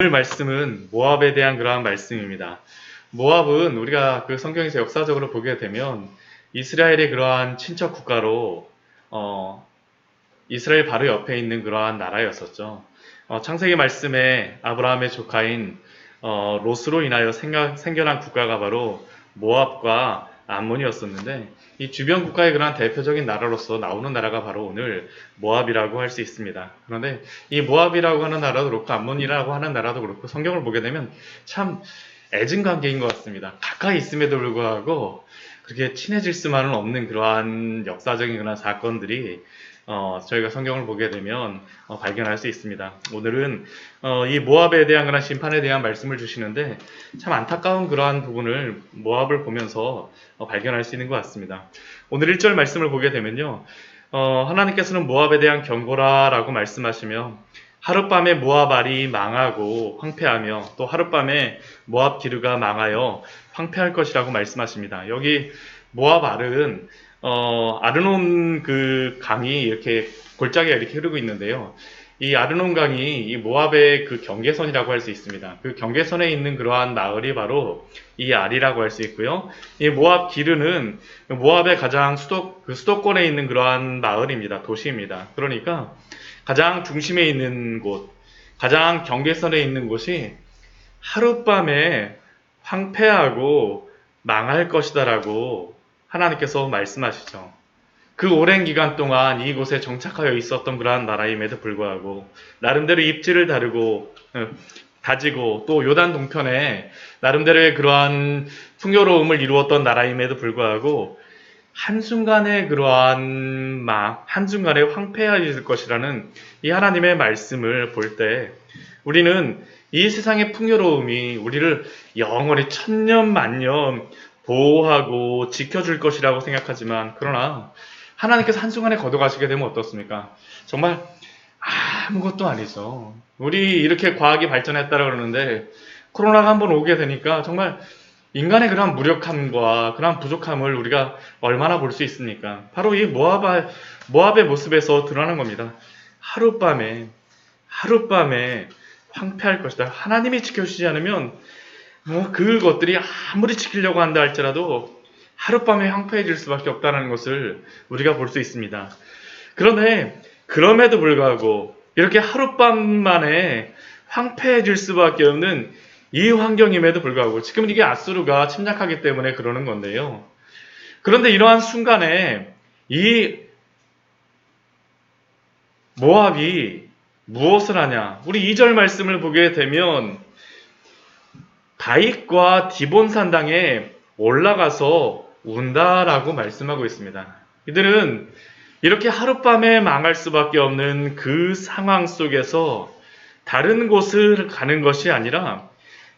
오늘 말씀은 모압에 대한 그러한 말씀입니다. 모압은 우리가 그 성경에서 역사적으로 보게 되면 이스라엘의 그러한 친척 국가로 이스라엘 바로 옆에 있는 그러한 나라였었죠. 창세기 말씀에 아브라함의 조카인 롯으로 인하여 생겨난 국가가 바로 모압과 암몬이었었는데, 이 주변 국가의 그러한 대표적인 나라로서 나오는 나라가 바로 오늘 모압이라고 할 수 있습니다. 그런데 이 모압이라고 하는 나라도 그렇고 암몬이라고 하는 나라도 그렇고 성경을 보게 되면 참 애증 관계인 것 같습니다. 가까이 있음에도 불구하고 그렇게 친해질 수만은 없는 그러한 역사적인 그런 사건들이 저희가 성경을 보게 되면 발견할 수 있습니다. 오늘은 이 모압에 대한 그런 심판에 대한 말씀을 주시는데 참 안타까운 그러한 부분을 모압을 보면서 발견할 수 있는 것 같습니다. 오늘 1절 말씀을 보게 되면요, 하나님께서는 모압에 대한 경고라라고 말씀하시며 하룻밤에 모압 알이 망하고 황폐하며 또 하룻밤에 모압 기르가 망하여 황폐할 것이라고 말씀하십니다. 여기 모압 알은 아르논 그 강이 이렇게 골짜기가 이렇게 흐르고 있는데요. 이 아르논 강이 이 모압의 그 경계선이라고 할 수 있습니다. 그 경계선에 있는 그러한 마을이 바로 이 알이라고 할 수 있고요. 이 모압 기르는 모압의 가장 수도권에 있는 그러한 마을입니다. 도시입니다. 그러니까 가장 중심에 있는 곳, 가장 경계선에 있는 곳이 하룻밤에 황폐하고 망할 것이다라고 하나님께서 말씀하시죠. 그 오랜 기간 동안 이곳에 정착하여 있었던 그러한 나라임에도 불구하고 나름대로 입지를 다지고 또 요단 동편에 나름대로의 그러한 풍요로움을 이루었던 나라임에도 불구하고 한순간에 한순간에 황폐해질 것이라는 이 하나님의 말씀을 볼 때 우리는 이 세상의 풍요로움이 우리를 영원히 천년 만년 보호하고 지켜줄 것이라고 생각하지만, 그러나 하나님께서 한순간에 걷어가시게 되면 어떻습니까? 정말 아무것도 아니죠. 우리 이렇게 과학이 발전했다고 그러는데 코로나가 한번 오게 되니까 정말 인간의 그런 무력함과 그런 부족함을 우리가 얼마나 볼 수 있습니까? 바로 이 모압의 모습에서 드러나는 겁니다. 하룻밤에 황폐할 것이다. 하나님이 지켜주지 않으면 그것들이 아무리 지키려고 한다 할지라도 하룻밤에 황폐해질 수밖에 없다는 것을 우리가 볼 수 있습니다. 그런데 그럼에도 불구하고 이렇게 하룻밤 만에 황폐해질 수밖에 없는 이 환경임에도 불구하고, 지금은 이게 아수르가 침략하기 때문에 그러는 건데요. 그런데 이러한 순간에 이 모압이 무엇을 하냐? 우리 2절 말씀을 보게 되면 다윗과 디본 산당에 올라가서 운다라고 말씀하고 있습니다. 이들은 이렇게 하룻밤에 망할 수밖에 없는 그 상황 속에서 다른 곳을 가는 것이 아니라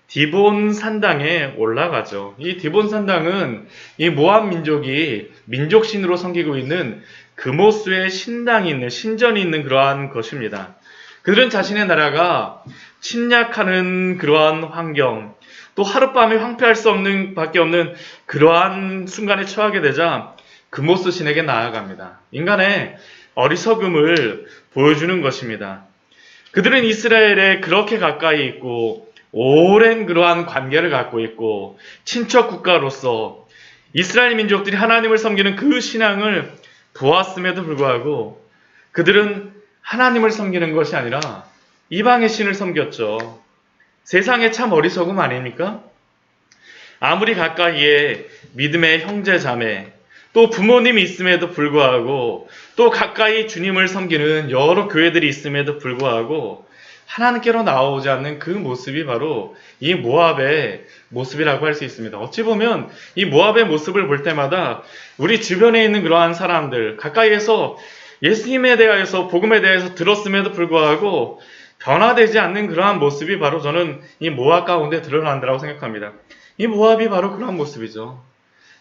디본 산당에 올라가죠. 이 디본 산당은 이 모압 민족이 민족신으로 섬기고 있는 그모스의 신전이 있는 그러한 것입니다. 그들은 자신의 나라가 침략하는 그러한 환경, 또 하룻밤에 황폐할 수 없는 밖에 없는 그러한 순간에 처하게 되자 그모스 신에게 나아갑니다. 인간의 어리석음을 보여주는 것입니다. 그들은 이스라엘에 그렇게 가까이 있고 오랜 그러한 관계를 갖고 있고 친척 국가로서 이스라엘 민족들이 하나님을 섬기는 그 신앙을 보았음에도 불구하고 그들은 하나님을 섬기는 것이 아니라 이방의 신을 섬겼죠. 세상에 참 어리석음 아닙니까? 아무리 가까이에 믿음의 형제 자매 또 부모님이 있음에도 불구하고 또 가까이 주님을 섬기는 여러 교회들이 있음에도 불구하고 하나님께로 나오지 않는 그 모습이 바로 이 모압의 모습이라고 할 수 있습니다. 어찌 보면 이 모압의 모습을 볼 때마다 우리 주변에 있는 그러한 사람들, 가까이에서 예수님에 대하여서 복음에 대해서 들었음에도 불구하고 변화되지 않는 그러한 모습이 바로 저는 이 모압 가운데 드러난다고 생각합니다. 이 모압이 바로 그러한 모습이죠.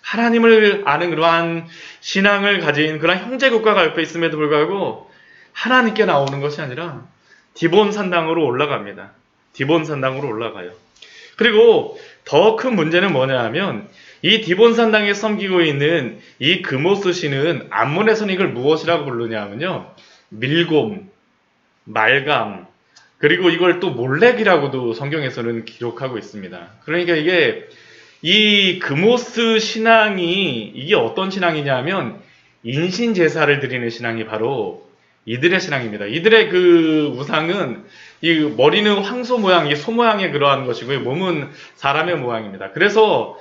하나님을 아는 그러한 신앙을 가진 그런 형제국가가 옆에 있음에도 불구하고 하나님께 나오는 것이 아니라 디본 산당으로 올라갑니다. 디본 산당으로 올라가요. 그리고 더 큰 문제는 뭐냐 하면 이 디본 산당에 섬기고 있는 이 그모스 신은 암몬에서는 이걸 무엇이라고 부르냐 하면요, 밀곰, 말감, 그리고 이걸 또 몰렉이라고도 성경에서는 기록하고 있습니다. 그러니까 이게 이 금오스 신앙이 이게 어떤 신앙이냐면 인신 제사를 드리는 신앙이 바로 이들의 신앙입니다. 이들의 그 우상은 이 머리는 황소 모양, 이 소 모양의 그러한 것이고요. 몸은 사람의 모양입니다. 그래서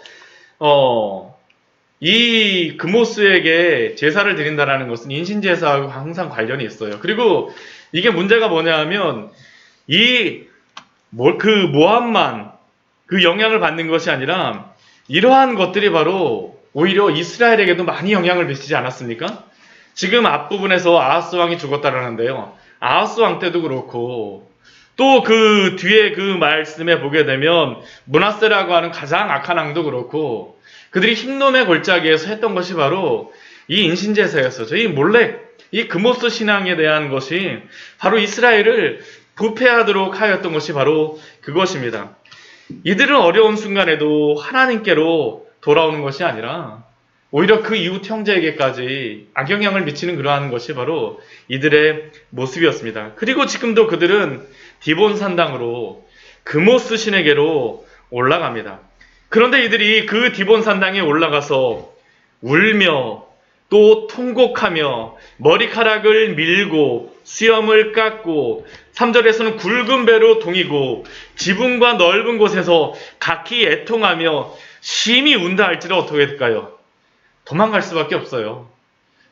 이 금오스에게 제사를 드린다라는 것은 인신 제사하고 항상 관련이 있어요. 그리고 이게 문제가 뭐냐하면 그 모함만 그 영향을 받는 것이 아니라 이러한 것들이 바로 오히려 이스라엘에게도 많이 영향을 미치지 않았습니까? 지금 앞부분에서 아하스 왕이 죽었다라는데요. 아하스 왕 때도 그렇고 또 그 뒤에 그 말씀에 보게 되면 므낫세라고 하는 가장 악한 왕도 그렇고 그들이 흰놈의 골짜기에서 했던 것이 바로 이 인신제사였어요. 이 몰렉, 이 금오스 신앙에 대한 것이 바로 이스라엘을 부패하도록 하였던 것이 바로 그것입니다. 이들은 어려운 순간에도 하나님께로 돌아오는 것이 아니라 오히려 그 이웃 형제에게까지 악영향을 미치는 그러한 것이 바로 이들의 모습이었습니다. 그리고 지금도 그들은 디본 산당으로 금오스 신에게로 올라갑니다. 그런데 이들이 그 디본 산당에 올라가서 울며 또 통곡하며 머리카락을 밀고 수염을 깎고 3절에서는 굵은 배로 동이고 지붕과 넓은 곳에서 각기 애통하며 심히 운다 할지라 어떻게 될까요? 도망갈 수밖에 없어요.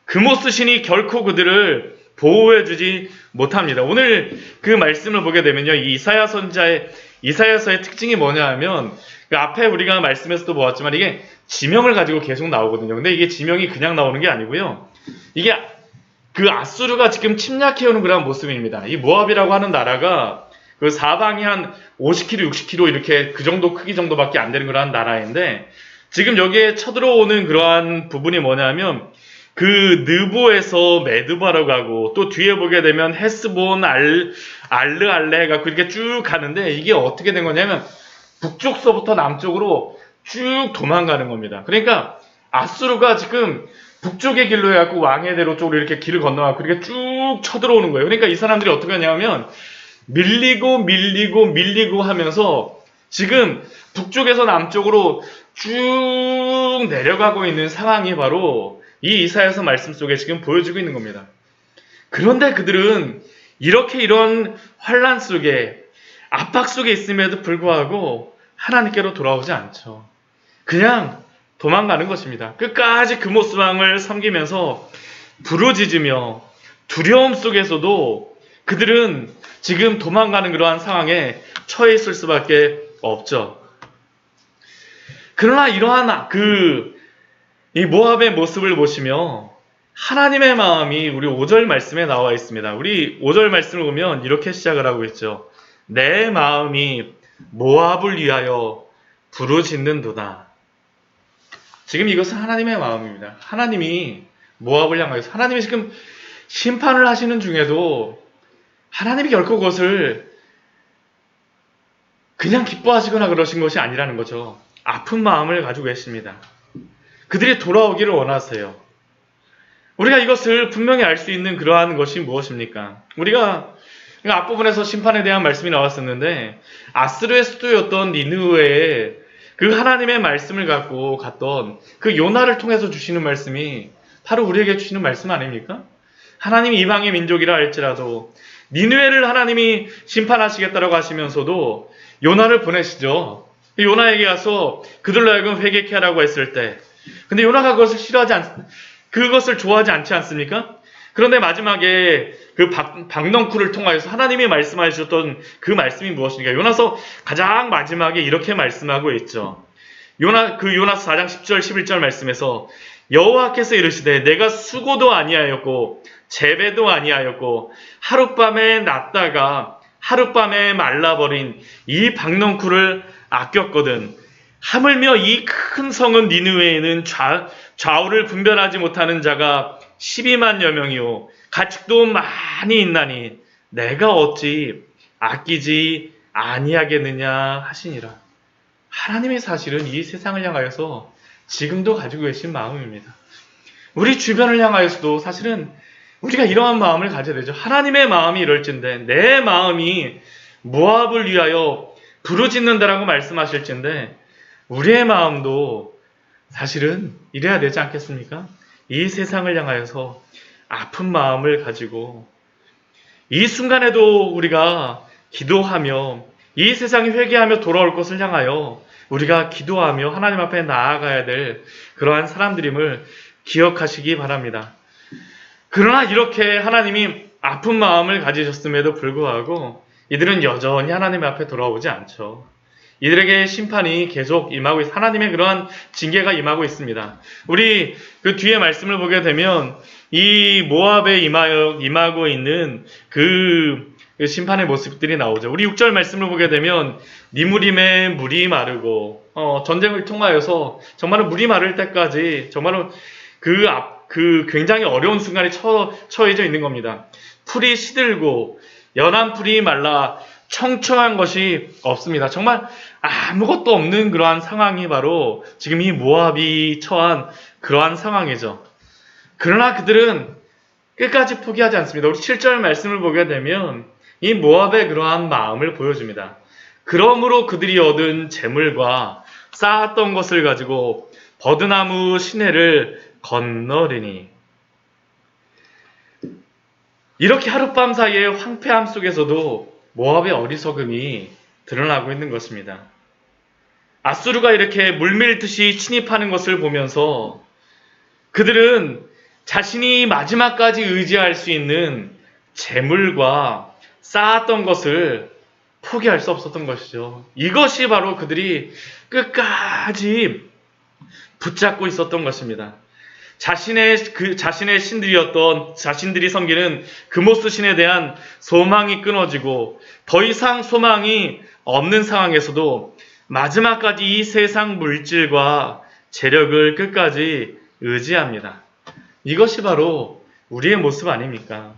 금오스 신이 결코 그들을 보호해주지 못합니다. 오늘 그 말씀을 보게 되면요, 이 이사야 선자의 이사야서의 특징이 뭐냐 하면 그 앞에 우리가 말씀에서도 보았지만 이게 지명을 가지고 계속 나오거든요. 근데 이게 지명이 그냥 나오는 게 아니고요. 이게 그 아수르가 지금 침략해오는 그런 모습입니다. 이 모압이라고 하는 나라가 그 사방이 한 50km, 60km 이렇게 그 정도 크기 정도밖에 안 되는 그런 나라인데 지금 여기에 쳐들어오는 그러한 부분이 뭐냐면 그 느보에서 메드바로 가고 또 뒤에 보게 되면 헤스본, 알르 해가지고 이렇게 쭉 가는데 이게 어떻게 된 거냐면 북쪽서부터 남쪽으로 쭉 도망가는 겁니다. 그러니까 아수르가 지금 북쪽의 길로 해갖고 왕의 대로 쪽으로 이렇게 길을 건너가고 이렇게 쭉 쳐들어오는 거예요. 그러니까 이 사람들이 어떻게 하냐면 밀리고 하면서 지금 북쪽에서 남쪽으로 쭉 내려가고 있는 상황이 바로 이 이사야서 말씀 속에 지금 보여지고 있는 겁니다. 그런데 그들은 이런 환란 속에 압박 속에 있음에도 불구하고 하나님께로 돌아오지 않죠. 그냥 도망가는 것입니다. 끝까지 금오스 왕을 섬기면서 부르짖으며 두려움 속에서도 그들은 지금 도망가는 그러한 상황에 처해 있을 수밖에 없죠. 그러나 이러한 이 모압의 모습을 보시며 하나님의 마음이 우리 5절 말씀에 나와 있습니다. 우리 5절 말씀을 보면 이렇게 시작을 하고 있죠. 내 마음이 모압을 위하여 부르짖는도다. 지금 이것은 하나님의 마음입니다. 하나님이 모압을 향하여서 하나님이 지금 심판을 하시는 중에도 하나님이 결코 그것을 그냥 기뻐하시거나 그러신 것이 아니라는 거죠. 아픈 마음을 가지고 계십니다. 그들이 돌아오기를 원하세요. 우리가 이것을 분명히 알 수 있는 그러한 것이 무엇입니까? 우리가 앞부분에서 심판에 대한 말씀이 나왔었는데 아스르의 수도였던 니느웨에 그 하나님의 말씀을 갖고 갔던 그 요나를 통해서 주시는 말씀이 바로 우리에게 주시는 말씀 아닙니까? 하나님이 이방의 민족이라 할지라도 니느웨를 하나님이 심판하시겠다라고 하시면서도 요나를 보내시죠. 요나에게 가서 그들로 하여금 회개케 하라고 했을 때 근데 요나가 그것을 좋아하지 않지 않습니까? 그런데 마지막에 그 박넝쿨을 통하여서 하나님이 말씀하셨던 그 말씀이 무엇입니까? 요나서 가장 마지막에 이렇게 말씀하고 있죠. 요나서 4장 10절 11절 말씀에서 여호와께서 이르시되 내가 수고도 아니하였고 재배도 아니하였고 하룻밤에 났다가 하룻밤에 말라버린 이 박넝쿨을 아꼈거든. 하물며 이 큰 성은 니느웨에는 좌우를 분별하지 못하는 자가 12만여 명이요 가축도 많이 있나니 내가 어찌 아끼지 아니하겠느냐 하시니라. 하나님이 사실은 이 세상을 향하여서 지금도 가지고 계신 마음입니다. 우리 주변을 향하여서도 사실은 우리가 이러한 마음을 가져야 되죠. 하나님의 마음이 이럴진데 내 마음이 모압을 위하여 부르짖는다라고 말씀하실진데 우리의 마음도 사실은 이래야 되지 않겠습니까? 이 세상을 향하여서 아픈 마음을 가지고 이 순간에도 우리가 기도하며 이 세상이 회개하며 돌아올 것을 향하여 우리가 기도하며 하나님 앞에 나아가야 될 그러한 사람들임을 기억하시기 바랍니다. 그러나 이렇게 하나님이 아픈 마음을 가지셨음에도 불구하고 이들은 여전히 하나님 앞에 돌아오지 않죠. 이들에게 심판이 계속 임하고 하나님의 그러한 징계가 임하고 있습니다. 우리 그 뒤에 말씀을 보게 되면 이 모압에 임하고 있는 그 심판의 모습들이 나오죠. 우리 6절 말씀을 보게 되면 니무림의 물이 마르고 전쟁을 통하여서 정말로 물이 마를 때까지 정말로 그 굉장히 어려운 순간에 처해져 있는 겁니다. 풀이 시들고 연한 풀이 말라 청청한 것이 없습니다. 정말 아무것도 없는 그러한 상황이 바로 지금 이 모압이 처한 그러한 상황이죠. 그러나 그들은 끝까지 포기하지 않습니다. 우리 7절 말씀을 보게 되면 이 모압의 그러한 마음을 보여줍니다. 그러므로 그들이 얻은 재물과 쌓았던 것을 가지고 버드나무 시내를 건너리니. 이렇게 하룻밤 사이의 황폐함 속에서도 모압의 어리석음이 드러나고 있는 것입니다. 아수르가 이렇게 물밀듯이 침입하는 것을 보면서 그들은 자신이 마지막까지 의지할 수 있는 재물과 쌓았던 것을 포기할 수 없었던 것이죠. 이것이 바로 그들이 끝까지 붙잡고 있었던 것입니다. 자신의 신들이었던 자신들이 섬기는 그모스 신에 대한 소망이 끊어지고 더 이상 소망이 없는 상황에서도 마지막까지 이 세상 물질과 재력을 끝까지 의지합니다. 이것이 바로 우리의 모습 아닙니까?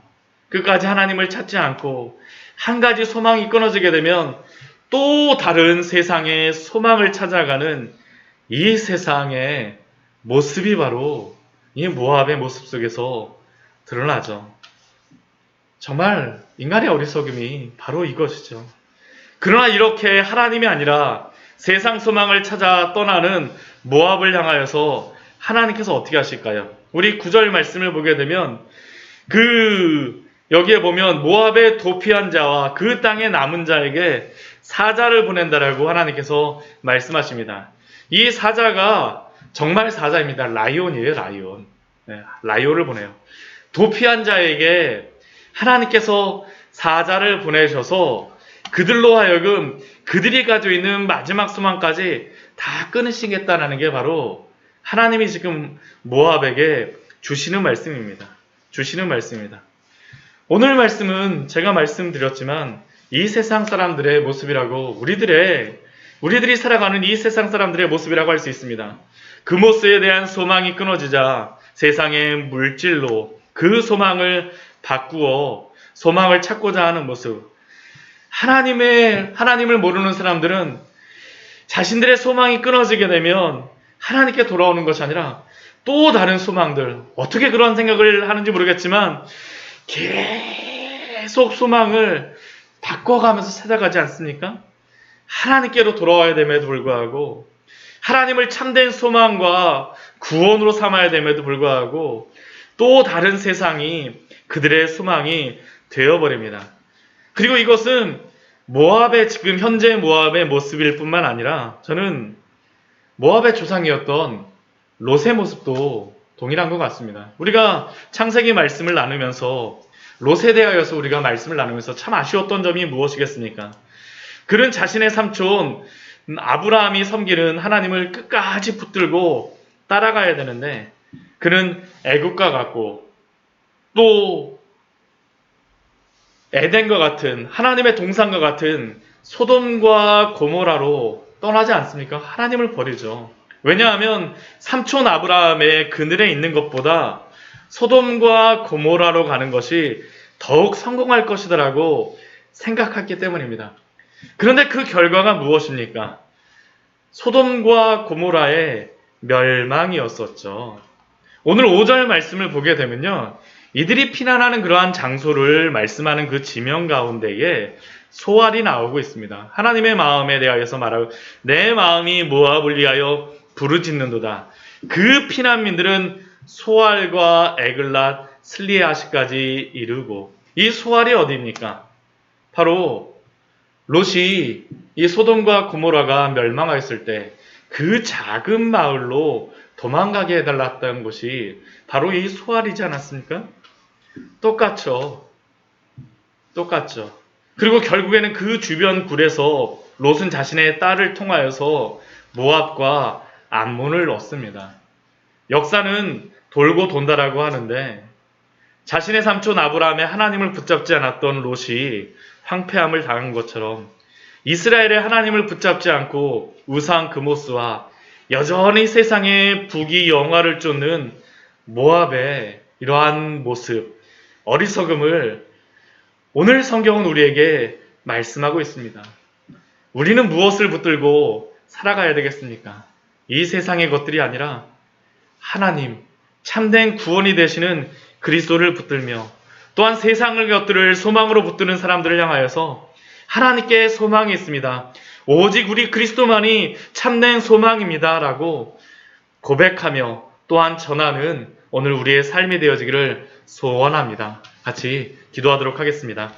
끝까지 하나님을 찾지 않고 한 가지 소망이 끊어지게 되면 또 다른 세상의 소망을 찾아가는 이 세상의 모습이 바로 이 모압의 모습 속에서 드러나죠. 정말 인간의 어리석음이 바로 이것이죠. 그러나 이렇게 하나님이 아니라 세상 소망을 찾아 떠나는 모압을 향하여서 하나님께서 어떻게 하실까요? 우리 9절 말씀을 보게 되면 여기에 보면 모압의 도피한 자와 그 땅에 남은 자에게 사자를 보낸다라고 하나님께서 말씀하십니다. 이 사자가 정말 사자입니다. 라이온이에요, 라이온. 네, 라이온을 보내요. 도피한 자에게 하나님께서 사자를 보내셔서 그들로 하여금 그들이 가지고 있는 마지막 소망까지 다 끊으시겠다는 게 바로 하나님이 지금 모압에게 주시는 말씀입니다. 오늘 말씀은 제가 말씀드렸지만 이 세상 사람들의 모습이라고 우리들이 살아가는 이 세상 사람들의 모습이라고 할 수 있습니다. 그모스에 대한 소망이 끊어지자 세상의 물질로 그 소망을 바꾸어 소망을 찾고자 하는 모습. 하나님을 모르는 사람들은 자신들의 소망이 끊어지게 되면 하나님께 돌아오는 것이 아니라 또 다른 소망들, 어떻게 그런 생각을 하는지 모르겠지만 계속 소망을 바꿔가면서 찾아가지 않습니까? 하나님께로 돌아와야 됨에도 불구하고 하나님을 참된 소망과 구원으로 삼아야 됨에도 불구하고 또 다른 세상이 그들의 소망이 되어버립니다. 그리고 이것은 지금 현재 모압의 모습일 뿐만 아니라 저는 모압의 조상이었던 롯의 모습도 동일한 것 같습니다. 우리가 창세기 말씀을 나누면서 롯에 대하여서 우리가 말씀을 나누면서 참 아쉬웠던 점이 무엇이겠습니까? 그는 자신의 삼촌 아브라함이 섬기는 하나님을 끝까지 붙들고 따라가야 되는데 그는 애국과 같고 또 에덴과 같은 하나님의 동산과 같은 소돔과 고모라로 떠나지 않습니까? 하나님을 버리죠. 왜냐하면 삼촌 아브라함의 그늘에 있는 것보다 소돔과 고모라로 가는 것이 더욱 성공할 것이다라고 생각했기 때문입니다. 그런데 그 결과가 무엇입니까? 소돔과 고모라의 멸망이었었죠. 오늘 5절 말씀을 보게 되면요. 이들이 피난하는 그러한 장소를 말씀하는 그 지명 가운데에 소알이 나오고 있습니다. 하나님의 마음에 대하여서 말하고 내 마음이 모압을 위하여 부르짖는도다. 그 피난민들은 소알과 에글랏, 슬리아시까지 이르고 이 소알이 어디입니까? 바로 롯이 이 소돔과 고모라가 멸망하였을 때 그 작은 마을로 도망가게 해달랐던 곳이 바로 이 소알이지 않았습니까? 똑같죠. 똑같죠. 그리고 결국에는 그 주변 굴에서 롯은 자신의 딸을 통하여서 모압과 암몬을 얻습니다. 역사는 돌고 돈다라고 하는데 자신의 삼촌 아브라함의 하나님을 붙잡지 않았던 롯이 황폐함을 당한 것처럼 이스라엘의 하나님을 붙잡지 않고 우상 그모스와 여전히 세상의 부귀 영화를 쫓는 모압의 이러한 모습, 어리석음을 오늘 성경은 우리에게 말씀하고 있습니다. 우리는 무엇을 붙들고 살아가야 되겠습니까? 이 세상의 것들이 아니라 하나님, 참된 구원이 되시는 그리스도를 붙들며 또한 세상의 것들을 소망으로 붙드는 사람들을 향하여서 하나님께 소망이 있습니다. 오직 우리 그리스도만이 참된 소망입니다. 라고 고백하며 또한 전하는 오늘 우리의 삶이 되어지기를 소원합니다. 같이 기도하도록 하겠습니다.